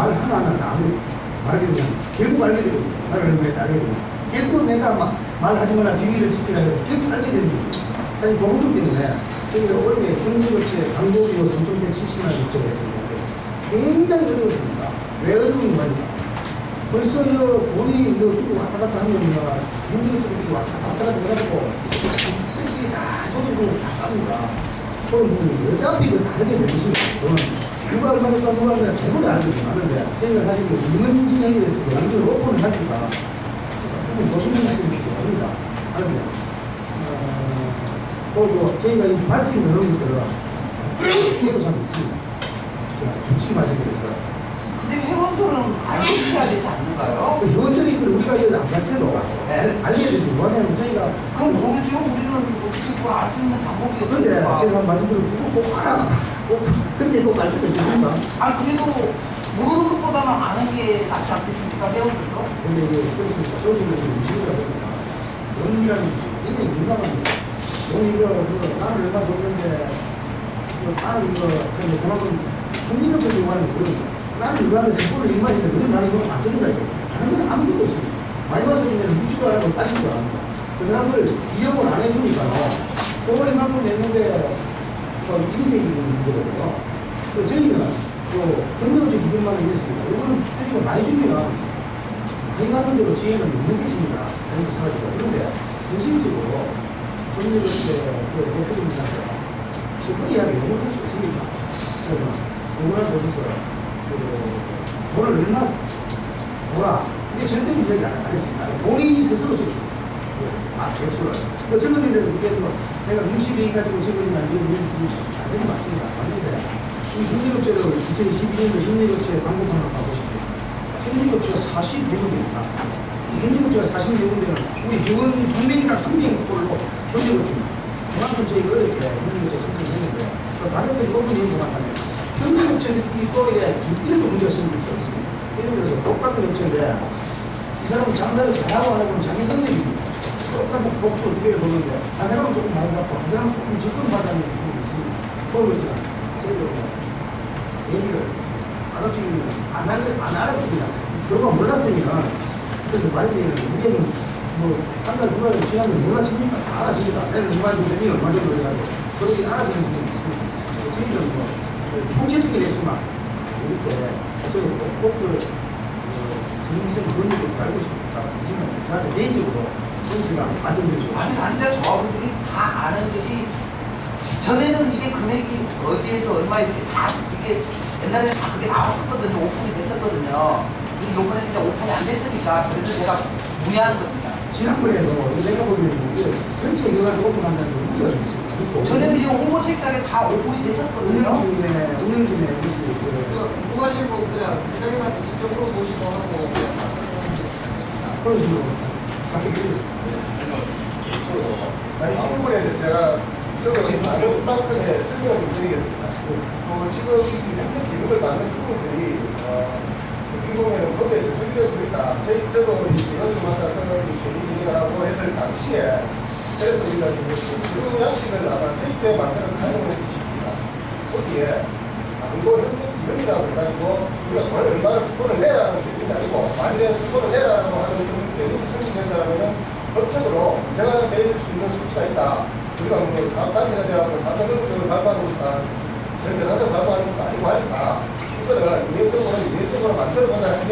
말 하나하나 다 말하게 되면 결국 알게 되고 말을 왜 알게 되고 결국 내가 말하지 마라 비밀을 지키라 해도 결국 알게 되는 거죠. 사실 그 부분 때문에 저희가 올해 경제업체 광고비로 3,170만 원 입점했습니다. 굉장히 어려웠습니다. 왜 어려운 거냐? 벌써 돈이 주고 왔다 갔다 하는 겁니다. 경제업체도 이렇게 왔다 갔다 해가지고 특히 다 조직으로 다 깝니다. 그럼 어차피 그 다르게 되시면 누가 얼마나 누가 얼마나 재물이 알고 많은데 저희가 사실 임원진 행위에서 완전 오픈을 하니까 조금 조심하시는 게 됩니다. 아닙니다. 그리고 저희가 이 밝힌 그런 것들은 해고상이 있습니다. 솔직히 말씀드려서. 근데 회원들은 알고 있어야 되지 않는가요? 회원들이 우리가 이거 안 밝혀도 알게 되는 뭐냐면 저희가 그럼 모르죠. 우리는 어떻게 그걸 알 수 있는 방법이 근데 없으니까. 제가 말씀드리고 꼭 알아. 근데 꼭 알게 되는가? 아 그래도 모르는 것보다는 아는 게 낫지 않겠습니까? 회원들도? 근데 이게 그렇습니다. 조직을 움직이다 보니까 돈이라는 것이 굉장히 민감합니다. 돈이 나는 얼마 줬는데 나는 그만큼 현金없어서 요구하는 거거든요. 나는 그 안에서 돈을 인마해서 그런 나는 돈 안 씁니다. 다른 건 아무것도 없습니다. 많이 와서 그냥 묻지도 안 하고 따지도 안 합니다. 그 사람들 이용을 안 해주니까요. 돈을 이만큼 냈는데 이런 얘기가 문제거든요. 저희는 경력적 기준만 있습니다. 이거는 표지가 많이 주면 많이 가는 대로 지혜는 있는 것입니다. 이렇게 생각해서. 그런데 현실적으로 경력적 대표님한테 그이야기 용어할 수 없습니다. 그래서 용어할 수 없어서 돈을 얼마 보라. 이게 절대 문제가 안 했습니다. 본인이 스스로 적습니다. 액수를. 어떤 일이라도 내가 눈치비 가지고 적으면 안 되는 게 맞습니다. 맞는데 이 현직업체를 2012년도 현직업체 광고판 한번 봐보십시오. 현직업체가 44군데입니다. 현직업체가 44군데는 우리 회원 2명이나 3명꼴로 현직업체입니다. 그만큼 저희가 이렇게 현직업체 선정했는데 가족들이 오픈 연구만 하면 현직업체들이 또 이렇게 문제가 생길 수 있습니다. 예를 들어서 똑같은 업체인데 이 사람은 장사를 잘하고 안 하고는 자기 능력입니다. 똑같은 복수 두 개를 보는데 한 사람은 조금 많이 받고 한 사람은 조금 적금 받는 부분이 있습니다. 그걸 저희도 얘기를 가급적이면 안 알았습니다. 그거 몰랐으면 그래서 말이면 우리는 한 달, 두 달 지나면 몰라 칩니까? 다 알아집니다. 내가 얼마 정도 되니 얼마 정도 돼가지고 그렇게 알아주는 부분이 있습니다. 저희는 총체적인 액수만 이렇게 꼭 선생님 그런 얘기에서 알고 싶다. 저한테 개인적으로 그런 생각 말씀드리죠. 아니 앉아 저분들이 다 아는 것이 전에는 이게 금액이 어디에서 얼마 이렇게 다 이게 옛날에는 다 그게 나왔었거든요. 오픈이 됐었거든요. 근데 요번에는 이제 오픈이 안 됐으니까 그래서 제가 문의하는 겁니다. 지난번에도 내가 보기에는 전체 이거가지고 오픈한다는 게 문제가 있습니다. 전에는 이 홍보 책자에 다 오픈이 됐었거든요. 운영 중에 궁금하신 분 그냥 회장님한테 직접 물어보시고 하고 그냥 그런 식으로 바뀌겠습니다. 아니, 이 부분에 대해서 제가 많은 만큼의 설명을 좀 드리겠습니다. 지금 현재 기금을 받는 부분들이 어떻게 보면 법에 저촉이 될 수 있다. 저도 연수 맡아서 진행을 하고 했을 당시에 그래서 우리가 그 양식을 아마 저희 때 만들어서 사용을 해주십니다. 거기에 광고 현금 기금이라고 해가지고 우리가 돈을 얼마나 스폰을 내라는 게 아니고 만일에 스폰을 내라고 하는 그런 성공된다면 법적으로 제가 내릴 수 있는 수치가 있다. 우리가 사업단체가 되어서 사업단체를 발표하는 것과 전대사를 발표하는 것도 아니고 하니까 이거는 예적으로 만들어본다는 게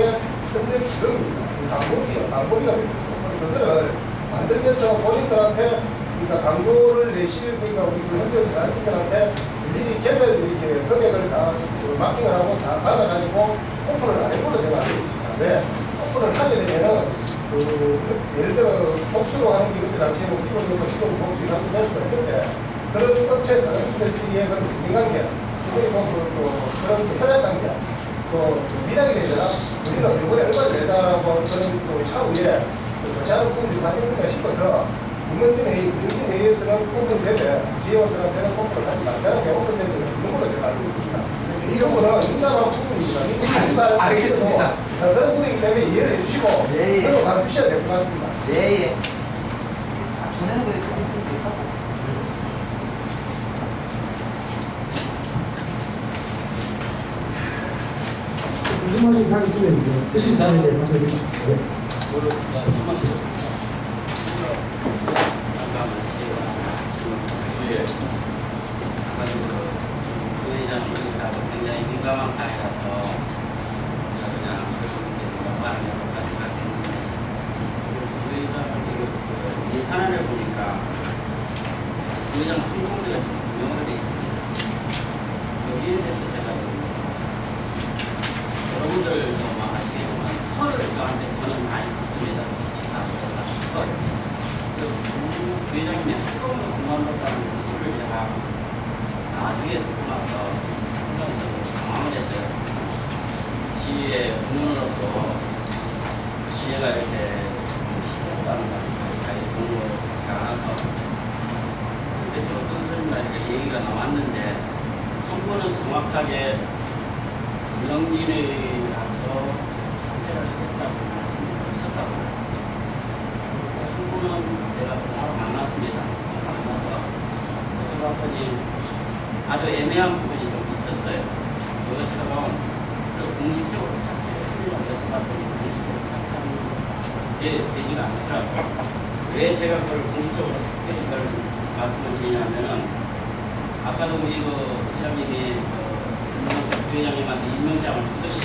협력 기금입니다. 광고비가 됩니다. 그거를 만들면서 본인들한테 그러니까 광고를 내실 그러니까 우리 현재 사람들한테 일일이 걔들 이렇게 금액을 다 마킹을 하고 다 받아가지고 오픈을 안 해보려 제가 알고 있습니다. 왜? 오픈을 하게 되면은 예를 들어 복수로 하는 게 그때 당시에 기본적으로 지금 복수 이상도 될 수가 있는데 그런 업체 사장님들끼리의 그런 인간관계 그런 혈액관계 또 미락이 되잖아. 우리는 이번에 얼마를 내다라고 그런 차후에 좋지 않은 부분들이 발생된가 싶어서 국민회의에서는 오픈되되 지회원들한테는 오픈을 하지 말자는 게 오픈된 적은 있는 걸로 제가 알고 있습니다. 이 부분은 민감한 부분입니다. 알겠습니다. 그런 부분이기 때문에 이해를 해주시고 그걸로 가주셔야 될 것 같습니다. 예. 전에는 그래 조금 됐었고. 궁금하신 사항 있으면 하신 사항에 대해 말씀해 주십시오. 네. 굉장히 민감한 사회라서 그냥 연말에 여러 가지 같은 예산안을 보니까 의장 항공대가 분명하게 되어 있습니다. 여기에 대해서 제가 여러분들도 아시겠지만 설을 저한테 저는 많이 듣습니다. 설. 부회장님이 한꺼번에 그만뒀다는 소리를 제가 나중에 듣고 나서 당황을 했어요. 지혜의 공무원으로서 지혜가 이렇게 시켰다는 것까지 공무원을 하지 않아서 그때 저 어떤 소리가 이렇게 얘기가 나왔는데 한 번은 정확하게 명진에 가서 사퇴를 했다고 말씀을 하셨다고 한 번은 제가 바로 만났습니다. 만나서 여쭤봤더니 아주 애매한 부분이 좀 있었어요. 그것처럼 공식적으로 사퇴를 하려고 여쭤봤더니 공식적으로 사퇴하는 게 되지가 않더라고요. 왜 제가 그걸 공식적으로 사퇴를 걸 말씀을 드리냐면은 아까도 우리 부장님이 부회장님한테 임명장을 쓰듯이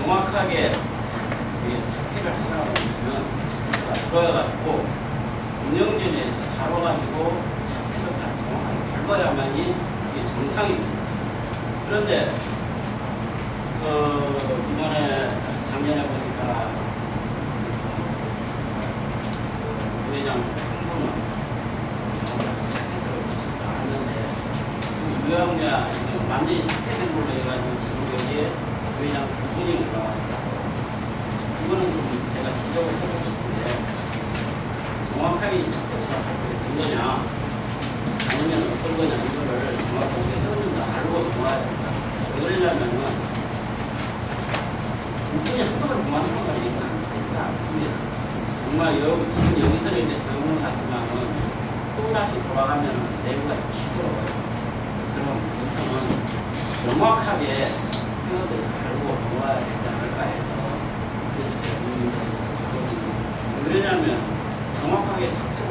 정확하게 사퇴를 하라고 하면 사퇴가 들어와가지고 운영진에서 다뤄가지고 사퇴를 다 정확하게 밟아야만이 이게 정상입니다. 그런데 이번에 작년에 보니까 부회장 한 분은 사퇴를 않았는데 유형이야 완전히 사퇴된 걸로 해가지고 지금 여기에 부회장 두 분이 올라왔다고 이거는 좀 제가 지적을 해보고 싶은데 정확하게 이 사퇴가 된 거냐 아니면 어떤 거냐 이거를 정확하게 세우는다 알고 정해야 된다. 왜 그러냐면은 두 분이 한꺼번에 그만두는 건 이게 되지가 않습니다. 정말 지금 여기서는 이제 조용한 것 같지만은 또다시 돌아가면 내부가 시끄러워요. 그럼 우선은 정확하게 회원들을 알고 놓아야 되지 않을까 해서 그래서 제가 문의드렸거든요. 왜냐하면 정확하게 사태를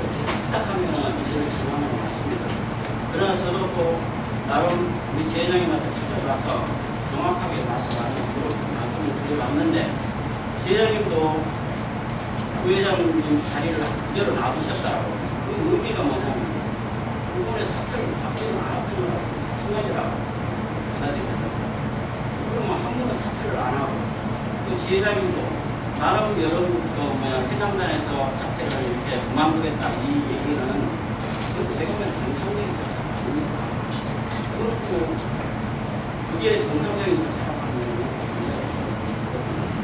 딱 하면 이제를 진행하는 것 같습니다. 그러나 저도 또 나름 우리 지회장님한테 찾아가서 정확하게 말씀을 드려봤는데 지회장님도 부회장님 자리를 그대로 놔두셨다고 그 의미가 뭐냐면 이번에 사태를 바꾸는 안 바꾸는 생각이라고 받아들였다고. 그러면 한 번은 사퇴를 안 하고 또 지회장님도 나름 여러분 회장단에서 사퇴를 이렇게 그만두겠다 이 얘기는 그건 제가 보면 정상적인 절차가 아닙니다. 그렇고 그게 정상적인 절차가 아니면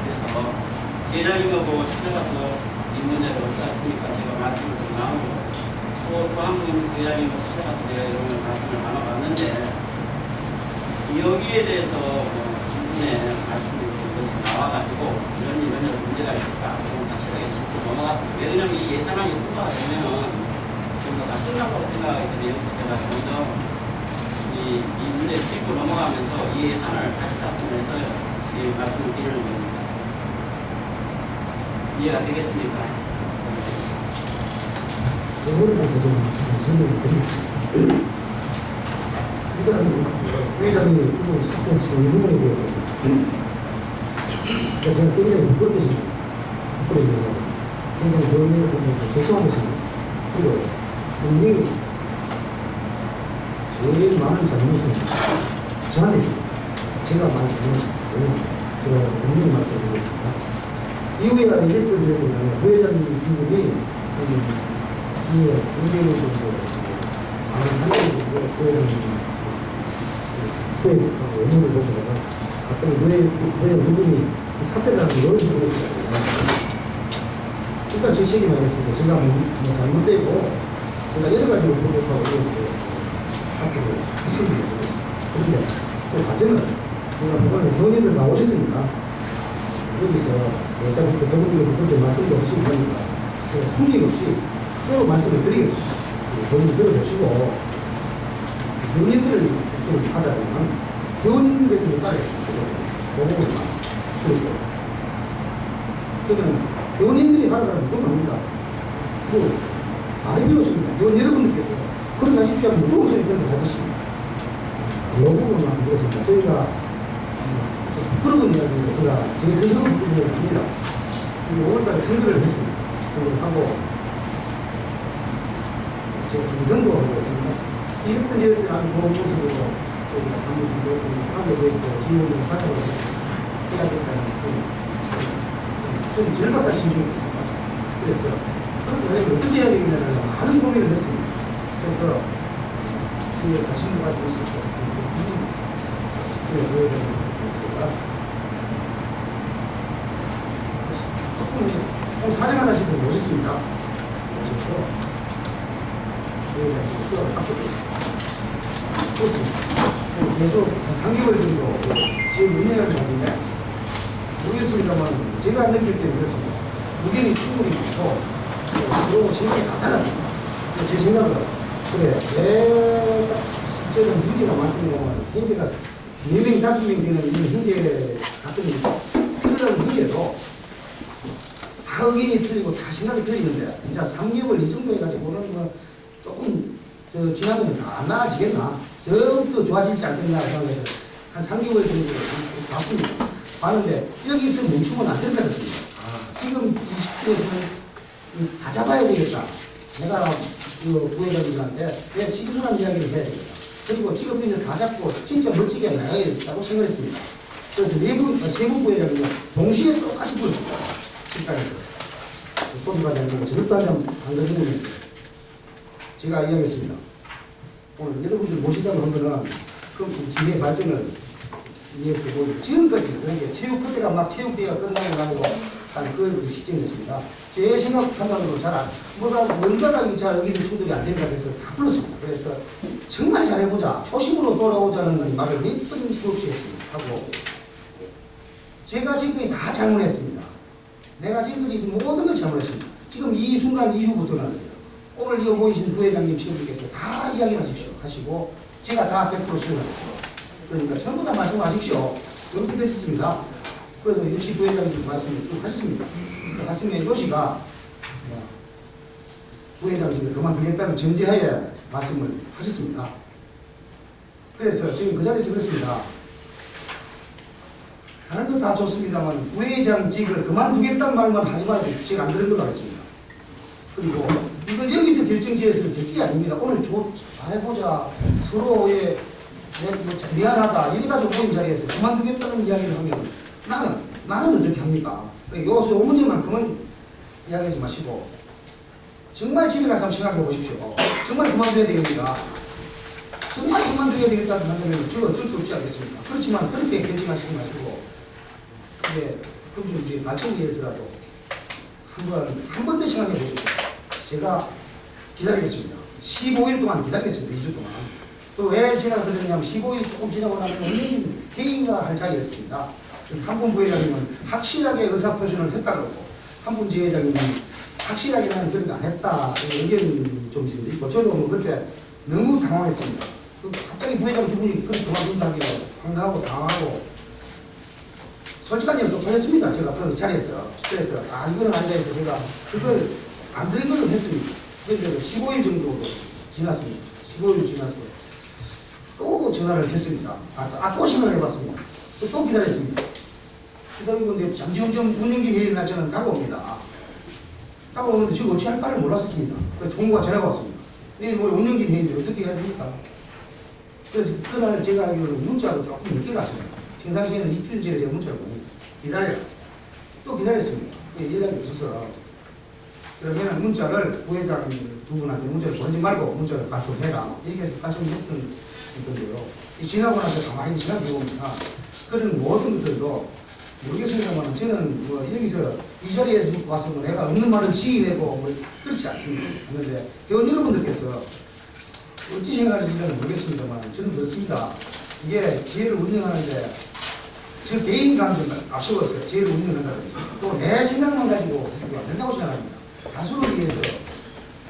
그래서 지회장님하고 찾아가서 이 문제를 어떻습니까? 제가 말씀을 좀 나누고 또 한 분 부회장님을 찾아가서 제가 이런 말씀을 나눠봤는데 여기에 대해서 분의 말씀이 나와가지고 이런 문제가 있을까 좀 확실하게 짚고 넘어갔습니다. 왜냐하면 이 예산안이 통과가 되면은 좀 더 다 끝난 거라고 생각하기 때문에 여기서 제가 먼저 이 문제를 짚고 넘어가면서 이 예산을 다시 다스면서 이 말씀을 드리는 겁니다. 이해가 되겠습니까? 이거를 가서 좀 설명을 드리겠습니다. 일단 회장님이 이거 사퇴하시고 이 부분에 대해서 제가 굉장히 부끄러워집니다. 굉장히 본인을 보면서 죄송한 것입니다. 그리고 분명히 제일 많은 잘못은 저한테 있습니다. 제가 많이 잘못했습니다. 제가 분명히 말씀드리겠습니다. 이후에 이랬던 일은 부회장님 부분이 이후에 3개월 정도 아마 3개월 정도 부회장님 수행하고 업무를 보시다가 갑자기 왜 이분이 사퇴를 하는 이런 식으로 했어요. 일단 제 책임이 아니었습니다. 제가 뭐 잘못되고 제가 여러 가지로 부족하고 이렇게 사퇴를 하시는 거예요. 그런데 그 과정은 제가 그거는 형님들 다 오셨으니까 여기서 어차피 그 더불어서 그렇게 말씀도 없이 그러니까 제가 숨김없이 서로 말씀을 드리겠습니다. 본인이 들어보시고 형님들을 좀 하자면 교원들에게 따르겠습니다. 보고만 그리고 저는 회원님들이 하라고 무조건 합니다. 뭐 말이 필요 없습니다. 회원 여러분들께서 그런 하십시오 하면 무조건 저희 그런 거 하겠습니다. 그 부분만 그렇습니다. 저희가 부끄러운 이야기인데 제가 제 선거를 부끄러운 게 아니라 5월달에 선거를 했습니다. 선거를 하고 제가 경선도 하고 있습니다. 이럴 때 아주 좋은 모습으로 저희가 사무실도 하게 되고 지원을 가져가고 해야 된다는 좀 절박한 심정이 있습니다. 그래서 그렇게 하려면 어떻게 해야 되겠냐는 많은 고민을 했습니다. 그래서 뒤에 관심도 가지고 있었고 조금 사정 하나씩 모셨습니다. 모셔서 수업을 받고 있습니다. 계속 한 3개월 정도 지금 운영을 하는데 모르겠습니다만 제가 느낄 때는 그렇습니다. 의견이 충분히 많고 그리고 생각이 다 달랐습니다. 제 생각은 그래 왜 실제는 문제가 많습니다만 현재가 4명, 5명 되는 이 현재 같은 필요한 문제도 다 의견이 틀리고 다 생각이 틀리는데 이제 3개월 이 정도 해가지고는 뭐 조금 지나면 안 나아지겠나 더욱더 좋아지지 않겠나 생각해서 한 3개월 정도 봤습니다. 봤는데 여기서 멈추면 안 된다고 했습니다. 지금 이 시기에서는 다 잡아야 되겠다. 내가 부회장님한테 내가 진솔한 이야기를 해야 되겠다. 그리고 직업인을 다 잡고 진짜 멋지게 나가야겠다고 생각했습니다. 그래서 세분 부회장님은 동시에 똑같이 불렀습니다. 식당에서. 소주가 아니고 저녁도 한잔 반가지고 했어요. 제가 이야기했습니다. 오늘 여러분들 모시다고 하면은 그 지혜 발전을 위해서 지금까지 그러니까 체육 그때가 막 체육대회가 끝나고 나고 한 그 시점이었습니다. 제 생각판단으로 뭔가가 잘 여기는 충돌이 안 된다 해서 다 불렀습니다. 그래서 정말 잘해보자 초심으로 돌아오자는 말을 몇 번 수없이 했습니다. 하고 제가 지금까지 다 잘못했습니다. 내가 지금까지 모든 걸 잘못했습니다. 지금 이 순간 이후부터는 오늘 이거 보이신 부회장님 친구들께서 다 이야기하십시오 하시고 제가 다 100% 수용하겠습니다. 그러니까 전부 다 말씀하십시오. 그렇게 됐습니다. 그래서 역시 부회장님 말씀을 쭉 하셨습니다. 하시면 이것이가 부회장님이 그만두겠다는 전제하에 말씀을 하셨습니다. 그래서 지금 그 자리에서 그렇습니다. 다른 거 다 좋습니다만 부회장직을 그만두겠다는 말만 하지 말고 제가 안 들은 것 같습니다. 그리고 이건 여기서 결정지어서 될 게 아닙니다. 오늘 잘해보자 서로의 미안하다 이래가지고 모인 자리에서 그만두겠다는 이야기를 하면 나는 어떻게 합니까? 요소 문제만큼은 이야기하지 마시고 정말 집에 가서 한번 생각해 보십시오. 정말 그만둬야 되겠습니다. 정말 그만둬야 되겠다는 한다면 저거 어쩔 수 없지 않겠습니까? 그렇지만 그렇게 결정하시지 마시고 그럼 좀 이제 발전을 위해서라도 한 번 더 생각해 보십시오. 제가 기다리겠습니다. 15일 동안 기다리겠습니다. 2주 동안. 또 왜 제가 그러냐면 15일 조금 지나고 나면 원래는 개인과 할 자리였습니다. 한 분 부회장님은 확실하게 의사표시를 했다 그러고 한 분 지회장님은 확실하게 나는 그렇게 안 했다 의견이 좀 있습니다. 저도 뭐 그때 너무 당황했습니다. 갑자기 부회장 두 분이 그렇게 그만둔다기로 황당하고 당황하고 솔직한 얘기 좀 했습니다. 제가 그 자리에서 그래서 이거는 아니다 해서 제가 그걸 안 드린 걸로 했습니다. 그래서 15일 정도 지났습니다. 15일 지나서 또 전화를 했습니다. 또 신청을 해봤습니다. 또 기다렸습니다. 기다리고 이제 잠시점 운영진 회의를 날짜는 다가옵니다. 다가오는데 제가 어찌 할까를 몰랐습니다. 그래서 총무가 전화가 왔습니다. 내일 모레 운영진 회의인데 어떻게 해야 됩니까? 그래서 그날 제가 알기로는 문자로 조금 늦게 갔습니다. 평상시에는 입주일제에 제가 문자를 보냅니다. 기다려라. 또 기다렸습니다. 연락이 없어서 그러면 문자를 부회장 두 분한테 문자를 보내지 말고 문자를 가져해라. 얘기해서 가져했던 건데요. 지나고 나서 가만히 생각해 봅니다. 그런 모든 것들도 모르겠습니다만 저는 뭐 여기서 이 자리에서 와서 뭐 내가 없는 말을 지어내고 뭐 그렇지 않습니다. 그런데 회원 여러분들께서 어찌 생각하시는지는 모르겠습니다만 저는 그렇습니다. 이게 지혜를 운영하는데 저 개인 감정을 앞세워서 지혜를 운영한다는 또 내 생각만 가지고 해서도 안 된다고 생각합니다. 다수를 위해서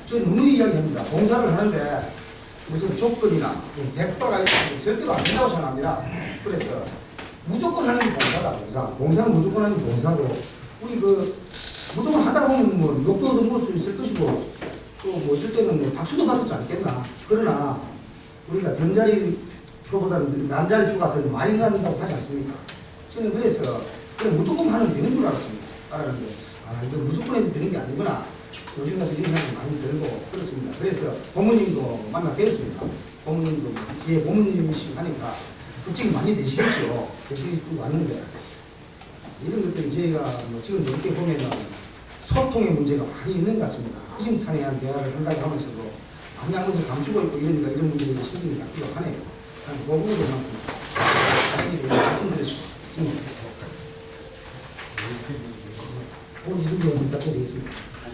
저는 누누이 이야기합니다. 봉사를 하는데 무슨 조건이나 백과가 있으면 절대로 안 된다고 생각합니다. 그래서 무조건 하는 게 봉사다, 봉사. 봉사는 무조건 하는 게 봉사고, 우리 무조건 하다 보면 뭐 욕도 얻어먹을 수 있을 것이고, 또 뭐 어쩔 때는 뭐 박수도 받지 않겠나. 그러나, 우리가 던자리 표보다는 난자리 표 같은 데 많이 간다고 하지 않습니까? 저는 그래서, 그냥 무조건 하면 되는 줄 알았습니다. 알았는데, 이거 무조건 해도 되는 게 아니구나. 요즘 가서 이런 생각이 많이 들고, 그렇습니다. 그래서 고모님도 만나 뵀습니다. 고모님도, 뒤에 고모님이시고 하니까, 걱정이 많이 되시겠죠. 되시고 왔는데, 이런 것들이 저희가 뭐 지금 이렇게 보면은 소통의 문제가 많이 있는 것 같습니다. 허심탄회한 대화를 한다고 하면서도 많이 한 것을 감추고 있고 이러니까 이런 문제들이 생기는 것 같기도 하네요. 그 부분만큼 자세히 말씀드릴 수 있습니다. 이 정도 문답해 되겠습니다. 아니,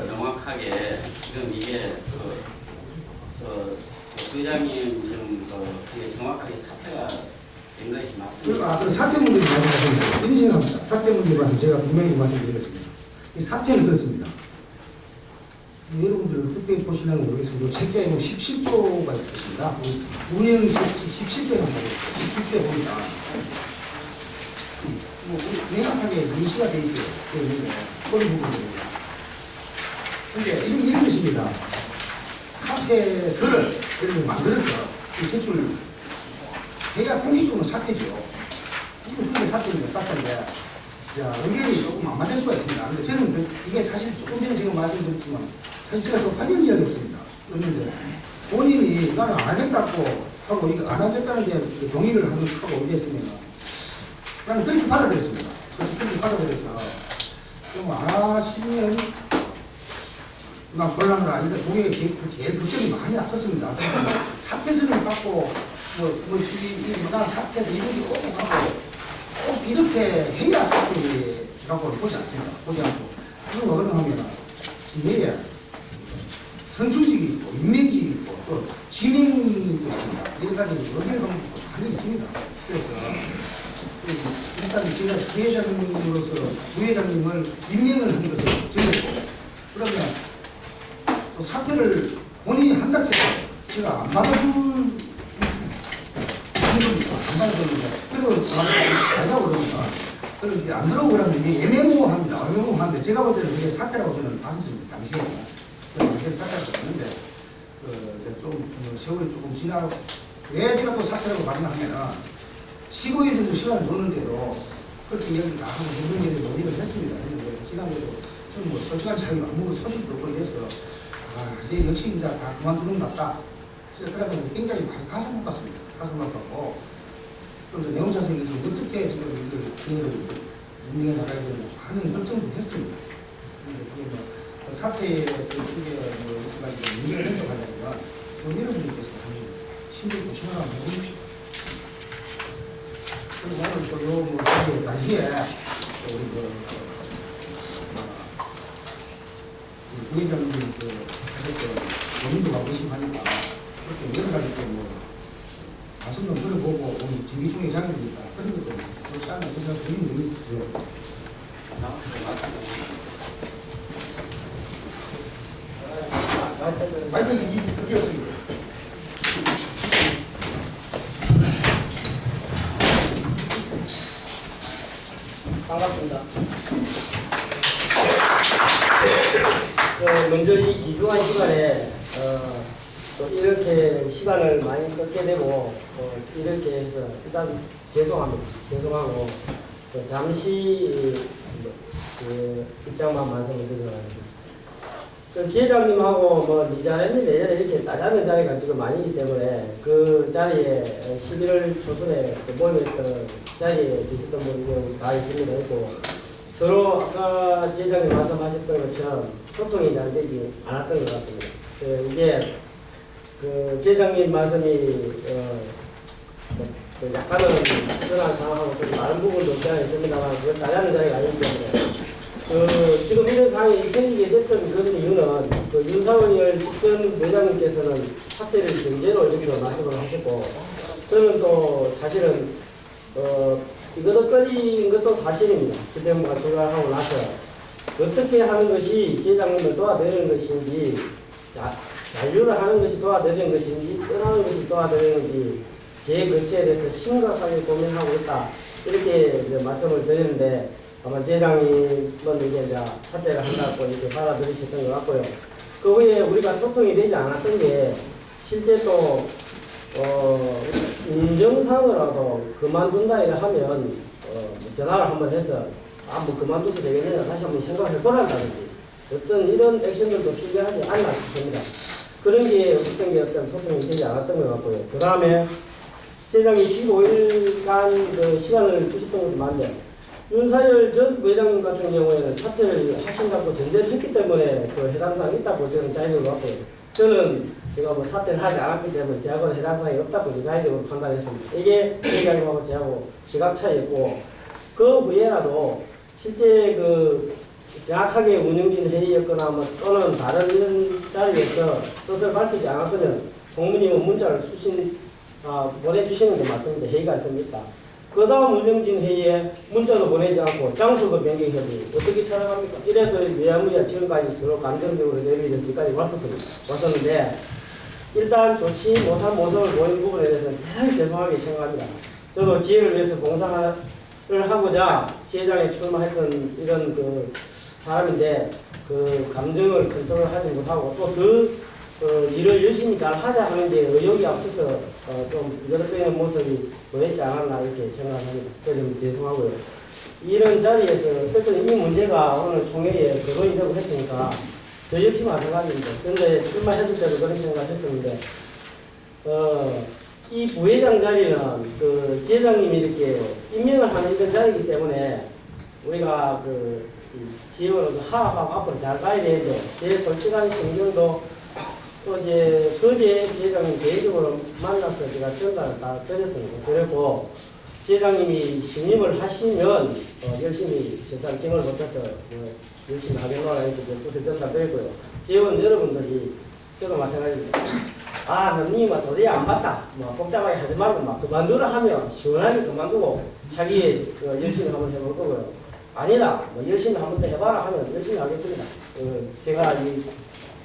명확하게 지금 이게 부회장님 지금 그게 정확하게 사태가 된 것이 맞습니다. 그 사태 문제를 말씀하셨는데, 인정합니다. 사태 문제에 관해서 제가 분명히 말씀드리겠습니다. 이 사태는 그렇습니다. 여러분들 어떻게 보시려는 모르겠습니다. 책자에 보면 17조가 있습니다. 운영 17조에 보면 17조에 보니까 뭐 명확하게 민시가 돼 있어요. 그런 부분입니다. 근데 이런 것입니다. 사태서를 이렇게 만들어서 제출 해야 공식적으로 사태죠. 그게 사태인데, 의견이 조금 안 맞을 수가 있습니다. 근데 저는 이게 사실 조금 전에 제가 말씀드렸지만, 사실 제가 좀 환영 이야기했습니다. 그런데 본인이 나는 안 하겠다고 하고, 이거 안 하겠다는 게 동의를 하고 이랬으면, 나는 그렇게 받아들였습니다. 그렇게 받아들여서, 좀 안 하시면, 난 곤란을 아닌데, 그게 제일 걱정이 많이 앞섰습니다. 사태서를 받고, 난 사태에서 이런 게 꼭 하고, 꼭 이렇게 해야 사태라고 보지 않습니다. 보지 않고. 이거 어느 하면, 내에 선출직이 있고, 임명직이 있고, 또 진행이 있습니다. 여러 가지 의견 방법이 많이 있습니다. 그래서, 일단 제가 부회장님으로서 부회장님을 임명을 한 것을 정했고, 그러면 또 사퇴를 본인이 한다고 해서 제가 안 받아줄 안 받아줬는데, 그래도 가자고 그러니까, 그런데 안 들어오고 그러면 이게 애매모호합니다. 애매모호한데, 제가 볼 때는 그게 사태라고 저는 봤었습니다. 당시에. 그게 사태라고 봤는데, 좀, 세월이 조금 지나고, 왜 제가 또 사태라고 봤냐면, 15일 정도 시간을 줬는데도, 그렇게 이야기를 다 하고, 모든 일에 논의를 했습니다. 지난번에도, 좀 뭐, 솔직한 자유 안 먹은 소식도 없고 이래서, 이제 역시 이제 다 그만두는 것 같다. 그러면 굉장히 많이 가슴 아팠습니다. 가슴 아팠고, 그럼 내용자석이 지금 어떻게 지금 이걸 운영해 나가야 되는지 하는 걱정도 했습니다. 근데 그게 뭐, 사태에 어떻게 뭐, 있어가지고 문제를 해석하려면, 여러분들께서 힘들고 시원하게 해주십시오. 그리고 오늘 또 요, 뭐, 당시에, 또 우리 부회장님 본인도 가고 싶으니까 그렇게 여러 가지 또 뭐 말씀도 들어보고 오늘 진기총회 장이니까 그런 것도 그렇지 않나 생각 드리는 의미 있고요. 마이크는 이 그게였습니다. 반갑습니다. 먼저 이 귀중한 시간에 또 이렇게 시간을 많이 끊게 되고 이렇게 해서 일단 죄송하고 잠시 그 입장만 말씀을 드리도록 하겠습니다. 기회장님하고 뭐 이 자리는 예전에 이렇게 따자는 자리가 지금 아니기 때문에 그 자리에 11월 초순에 모임했던 자리에 계셨던 분이 다 있습니다. 있고 서로 아까 지회장님 말씀하셨던 것처럼 소통이 잘 되지 않았던 것 같습니다. 이게 그 지회장님 말씀이 약간은 그런 상황하고 좀 다른 부분도 없지 않아 있습니다만 그건 따자는 자리가 아니기 때문에 지금 이런 상황이 생기게 됐던 그 이유는 윤석열 직전 회장님께서는 사태를 전제로 이렇게 말씀을 하셨고 저는 또 사실은 이것도 떨린 것도 사실입니다. 그때문과 출발하고 나서 어떻게 하는 것이 지회장님을 도와드리는 것인지 잔류를 하는 것이 도와드리는 것인지 떠나는 것이 도와드리는 것인지 제 거치에 대해서 심각하게 고민하고 있다. 이렇게 이제 말씀을 드리는데 아마 제장님은 이게 이제 사퇴를 한다고 이렇게 받아들이셨던 것 같고요. 그 후에 우리가 소통이 되지 않았던 게 실제 또 인정상으로라도 그만둔다 이래 하면 전화를 한번 해서 뭐 그만둬도 되겠냐 다시 한번 생각을 해보란다든지 어떤 이런 액션들도 필요하지 않나 싶습니다. 그런 게 어떤 소통이 되지 않았던 것 같고요. 그 다음에 세상에 15일간 그 시간을 주셨던 것도 맞는데 윤사열 전 부회장님 같은 경우에는 사퇴를 하신다고 전제를 했기 때문에 그 해당 사항이 있다고 저는 자의적으로 봤고요. 저는 제가 뭐 사퇴를 하지 않았기 때문에 저하고는 해당 사항이 없다고 자의적으로 판단했습니다. 이게 회장님하고 저하고 시각 차이였고 그 후에라도 실제 그 정확하게 운영진 회의였거나 뭐 또는 다른 이런 자리에서 뜻을 밝히지 않았으면 총무님은 문자를 보내주시는 게 맞습니다. 회의가 있습니까? 그 다음 운영진 회의에 문자도 보내지 않고 장소도 변경해도 어떻게 찾아갑니까? 이래서 외야무야 지금까지 서로 감정적으로 내비되지까지 왔었는데 일단 좋지 못한 모습을 보인 부분에 대해서는 대단히 죄송하게 생각합니다. 저도 지혜를 위해서 봉사를 하고자 지회장에 출마했던 이런 그 사람인데 그 감정을 컨트롤하지 못하고 또 일을 열심히 잘 하자 하는 게 의욕이 앞서서 좀 이렇게 모습이 보였지 않았나 이렇게 생각합니다. 좀 죄송하고요. 이런 자리에서 어쨌든 이 문제가 오늘 총회에 거론이 되고 했으니까 저 역시 마찬가지입니다. 근데 출마했을 때도 그런 생각을 했었는데 이 부회장 자리는 그 지회장님이 이렇게 임명을 하는 이런 자리이기 때문에 우리가 그 지역으로도 하하하고 앞으로 잘 가야 되는데 제 솔직한 심정도 어제 지회장님 개인적으로 만나서 제가 전달을 다 드렸습니다. 그리고 지회장님이 신임을 하시면 열심히 최소한 힘을 보태서 열심히 하겠노라 이렇게 뜻을 전달드리고요. 지원 여러분들이 저도 마찬가지입니다. 형님은 도저히 안 맞다. 뭐 복잡하게 하지 말고 막 그만두라 하면 시원하게 그만두고 자기 열심히 한번 해볼 거고요. 아니다. 뭐 열심히 한번 더 해봐라 하면 열심히 하겠습니다. 제가 이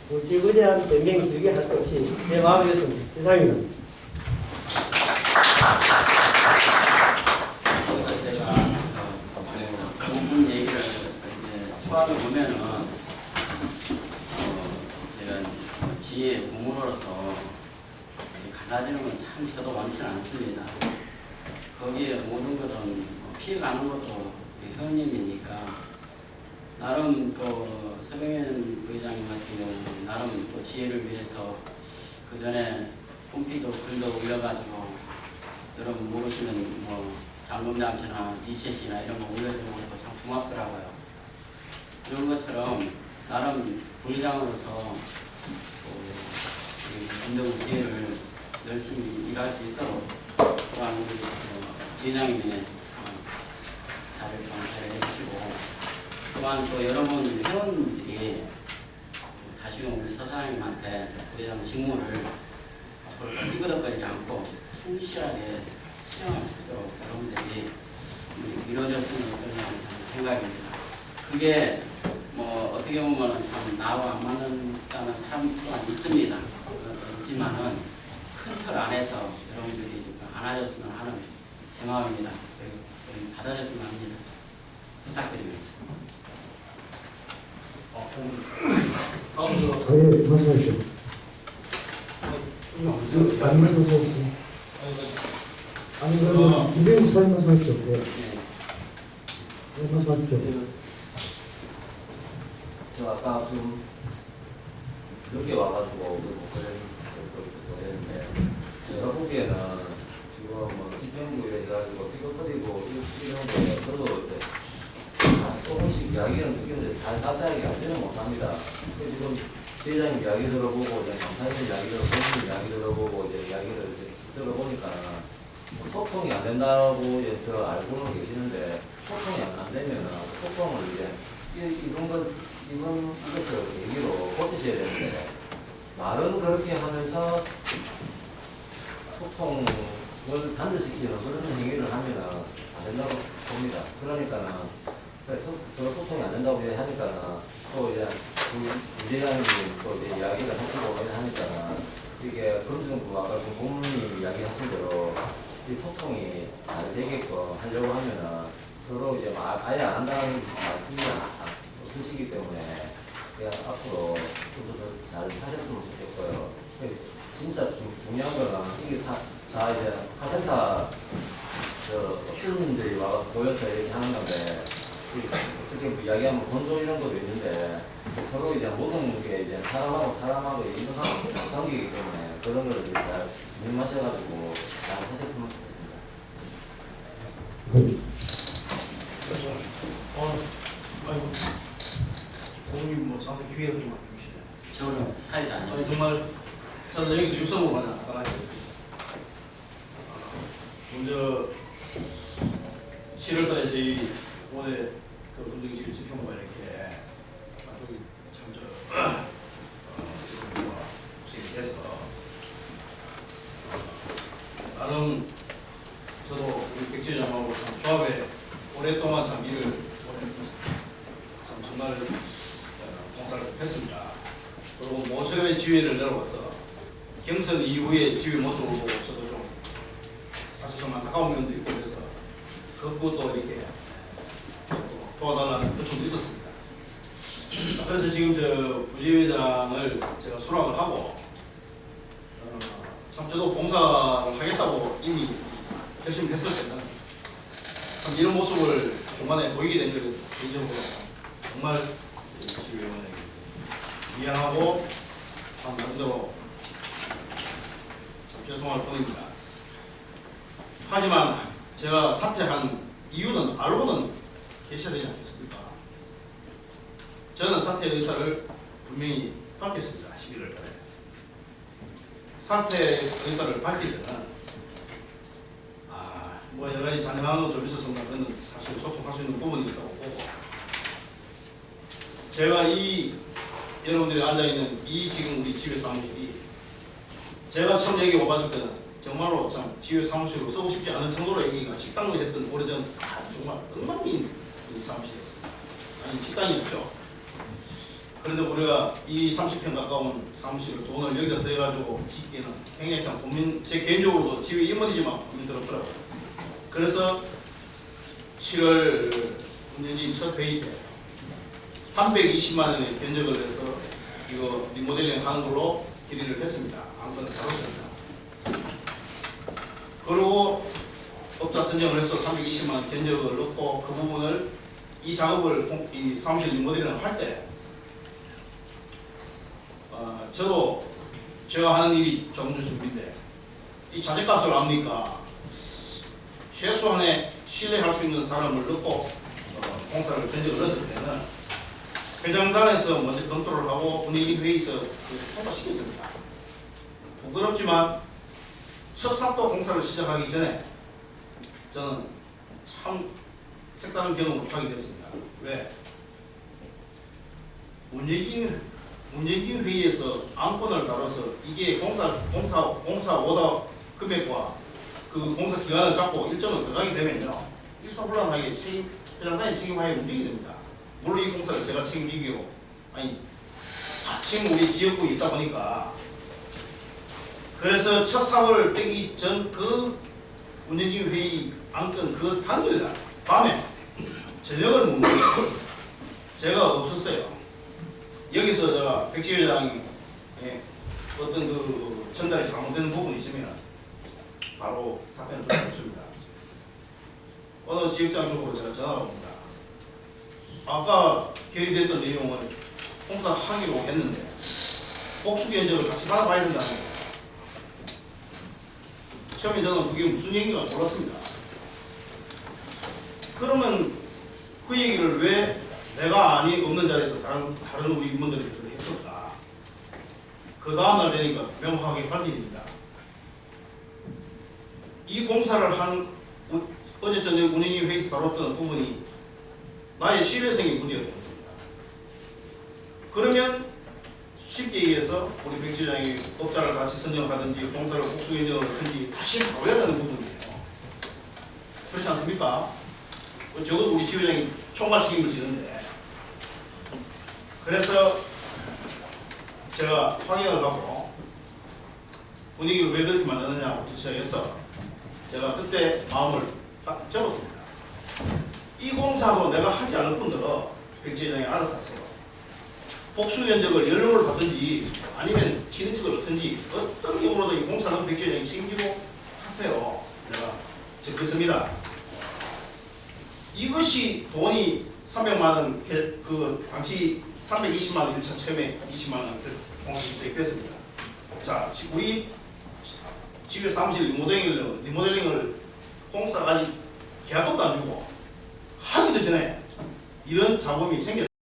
우지부지한 변명 들게 할 것 없이 제 마음이었습니다. 이상입니다. 제가 부분 얘기를 이제 초안을 보면은 제가 지혜 부문으로서 갈라지는 건 참 저도 원치는 않습니다. 거기에 모든 것은 피해가는 것도 형님이니까 나름 또 서병현 의장님 같은 경우는 나름 또 지혜를 위해서 그 전에 홈피도 글도 올려가지고 여러분 모르시는 뭐 잠금장치나 DCC나 이런 거 올려주는 것도 참 고맙더라고요. 그런 것처럼 나름 부회장으로서 운동 지혜를 열심히 일할 수 있도록 또한 우리 지회장님의 자를 경찰해 주시고 또한 또 여러분 회원들이 다시금 우리 서사장님한테 부회장 직무를 앞으로 삐그덕거리지 않고 충실하게 수행할 수 있도록 여러분들이 이루어졌으면 하는 생각입니다. 그게 뭐 어떻게 보면 참 나하고 안 맞는다는 사람 또한 있습니다. 있지만은 큰 틀 안에서 여러분들이 안아줬으면 하는 제 마음입니다. 받아줬으면 합니다. 부탁드립니다. 예, 말씀하십시오. 아니, 이병우 사님 말씀하십시오. 네. 말씀하십시오. 저 아까 좀 늦게 와가지고 그랬는데 제가 보기에는 지금 뭐 집행부에 해가지고 삐걱거리고 이런 게 저도 이제 조금씩 이야기는 듣겠는데 자세하게 알지는 못합니다. 지금 지회장님 이야기 들어보고 강사님 이야기 들어보고 이야기 들어보고 이야기를 들어보니까 소통이 안 된다고 저 알고는 계시는데 소통이 안 되면은 소통을 이것을 얘기로 고치셔야 되는데 말은 그렇게 하면서 소통을 단절시키는 그런 행위를 하면은 안 된다고 봅니다. 그러니까는 저 소통이 안 된다고 하니까는 또 이제 부회장님 또 이제 이야기를 하시고 하니까는 이게 검증부 아까 본인이 이야기하신 대로 이 소통이 잘 되게끔 하려고 하면은 서로 이제 아예 안 한다는 말씀이 없으시기 때문에 그냥 앞으로 좀 더 잘 하셨으면 좋겠고요. 진짜 중요한 거는 이게 다 이제 카센터 어떤 분들이 와서 보여서 이렇게 하는 건데 어떻게 뭐 이야기하면 건조 이런 것도 있는데 서로 이제 모든 게 이제 사람하고 인간하고 관계이기 때문에 그런 걸 잘 유념하셔가지고 잘 하셨으면 좋겠습니다. 아이고, 공님 뭐 저한테 기회를 좀 주시네. 저는 사이가 아니에요. 아니 정말 저는 여기서 육성으로 많이 나가겠습니다. 먼저 7월달에 저희 올해 그 검증실 지평부가 이렇게 아주 참저 고생이 돼서 나름 저도 우리 백지장하고 참 조합에 오랫동안 참 일을 참 정말 봉사를 했습니다. 그리고 모처럼의 지휘를 내려와서 경선 이후의 지휘 모습을 보고 저도 좀 사실 좀 안타까운 면도 있고 그래서 그것도 이렇게 도와달라는 요청도 있었습니다. 그래서 지금 저 부지회장을 제가 수락을 하고 참 저도 봉사를 하겠다고 이미 열심히 했을 때는 참 이런 모습을 중간에 보이게 된 것에 개인적으로 정말 지휘위원에게 미안하고 참 나름대로 참 죄송할 뿐입니다. 하지만 제가 사퇴한 이유는 알고는 계셔야 되지 않겠습니까? 저는 사퇴 의사를 분명히 밝혔습니다. 11월 달에. 사퇴 의사를 밝힐 때는 뭐 여러 가지 잔인한 거 좀 있었으면 그는 사실 소통할 수 있는 부분이 있다고 보고 제가 이 여러분들이 앉아있는 이 지금 우리 지휘 사무실이 제가 처음 여기 와봤을 때는 정말로 참 지휘 사무실로 쓰고 싶지 않은 정도로 여기가 식당을 했던 오래전 정말 엉망인 이 사무실이었습니다. 아니 식당이었죠. 그런데 우리가 이 30평 가까운 사무실을 돈을 여기다 들여가지고 짓기에는 굉장히 참 제 개인적으로도 지휘 임원이지만 고민스럽더라고요. 그래서 7월 운영진 첫 회의 때 320만 원의 견적을 해서 이거 리모델링 하는 걸로 결의를 했습니다. 안건을 다뤘습니다. 그리고 업자 선정을 해서 320만 원 견적을 넣고 그 부분을 이 작업을 이 사무실 리모델링을 할 때 저도 제가 하는 일이 정주수인데 이 자재값을 압니까? 최소한의 신뢰할 수 있는 사람을 넣고 공사를 견적을 넣었을 때는 회장단에서 먼저 검토를 하고 분위기 회의에서 통과시켰습니다. 부끄럽지만 첫 삽도 공사를 시작하기 전에 저는 참 색다른 경험을 하게 됐습니다. 왜? 문예진 회의에서 안건을 다뤄서 이게 공사 오더 금액과 그 공사 기간을 잡고 일정을 들어가게 되면요 일사불란하게 회장단의 책임하에 움직이게 됩니다. 물론 이 공사를 제가 책임지기로 마침 우리 지역구에 있다 보니까 그래서 첫 사업을 떼기 전 그 운영진 회의 안건 그 당일날 밤에 저녁을 묵는 제가 없었어요. 여기서 제가 백지회장이 어떤 그 전달이 잘못된 부분이 있으면 바로 답변을 줄 수 있습니다. 어느 지역장 쪽으로 제가 전화가 옵니다. 아까 결의됐던 내용을 공사 항의로 했는데 복수 견적을 같이 받아봐야 된다는 거예요. 처음에 저는 그게 무슨 얘기인가 몰랐습니다. 그러면 그 얘기를 왜 내가 없는 자리에서 다른 우리 임원들이 했었다. 그 다음날 되니까 명확하게 밝힙니다. 이 공사를 한 어제 저녁 운영위 회의에서 다뤘던 부분이 나의 신뢰성이 문제가 되는 겁니다. 그러면 쉽게 얘기해서 우리 백지장이 업자를 다시 선정하든지 공사를 복수 인정을 하든지 다시 바꿔야 되는 부분이에요. 그렇지 않습니까? 적어도 우리 지회장이 총괄 책임을 지는데 그래서 제가 확인을 하고 분위기를 왜 그렇게 만드느냐고 지시해서 제가 그때 마음을 딱 접었습니다. 이 공사도 내가 하지 않을 뿐더러 백지회장이 알아서 하세요. 복수 면적을 연령을 받든지 아니면 진입책을 얻든지 어떤 경우로도 이 공사는 백지회장이 책임지고 하세요. 내가 적겠습니다. 이것이 돈이 300만 원, 그 당시 320만 원 1차 처음에 20만 원 공사 입주액 됐습니다. 자, 우리 집에 사무실 리모델링을 공사 아직 계약금도 안 주고 하기도 전에 이런 자금이 생겼습니다.